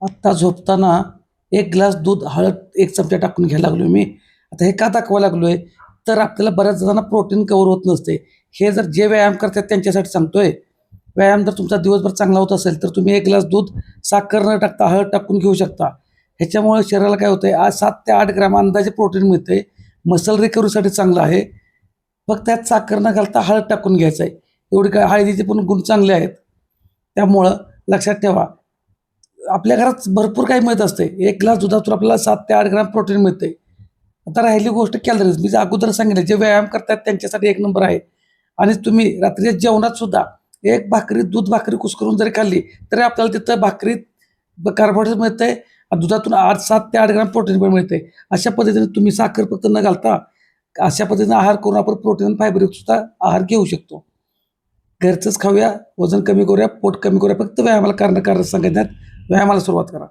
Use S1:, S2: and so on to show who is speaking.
S1: आत्ता झोपताना 1 ग्लास दूध, हळद 1 चमचा टाकून घ्यायला लागलो मी. आता हे का दाखवायला लागलोय, तर आपल्याला बऱ्याच जणांना प्रोटीन कव्हर होत नसते. हे जर जे व्यायाम करतात त्यांच्यासाठी सांगतोय. व्यायाम जर तुमचा दिवसभर चांगला होत असेल, तर तुम्ही 1 ग्लास दूध साखर न टाकता हळद टाकून घेऊ शकता. ह्याच्यामुळे शरीराला काय होतंय, आज 7 ते 8 ग्रॅम अंदाजे प्रोटीन मिळतंय. मसल रिकव्हरीसाठी चांगलं आहे. फक्त त्यात साखर न घालता हळद टाकून घ्यायचं आहे. एवढी काय हळदीचे पण गुण चांगले आहेत. त्यामुळं लक्षात ठेवा, आपल्या घरात भरपूर काही मिळत असते. 1 ग्लास दुधातून आपल्याला 7 ते 8 ग्रॅम प्रोटीन मिळते. आता राहिली गोष्ट कॅलरीज. मी जे अगोदर सांगितलं, जे व्यायाम करतात त्यांच्यासाठी 1 नंबर आहे. आणि तुम्ही रात्रीच्या जेवणात सुद्धा एक भाकरी, दूध भाकरी कुस्करून जरी खाल्ली, तरी आपल्याला तिथं भाकरीत कार्बोहायड्रेट मिळतंय आणि दुधातून 7 ते 8 ग्रॅम प्रोटीन पण मिळते. अशा पद्धतीने तुम्ही साखर फक्त न घालता अशा पद्धतीने आहार करून आपण प्रोटीन फायबर सुद्धा आहार घेऊ शकतो. घरचंच खाऊया, वजन कमी करूया, पोट कमी करूया. फक्त व्यायामाला कारण सांगितल्यात. व्यायामाला सुरुवात करा.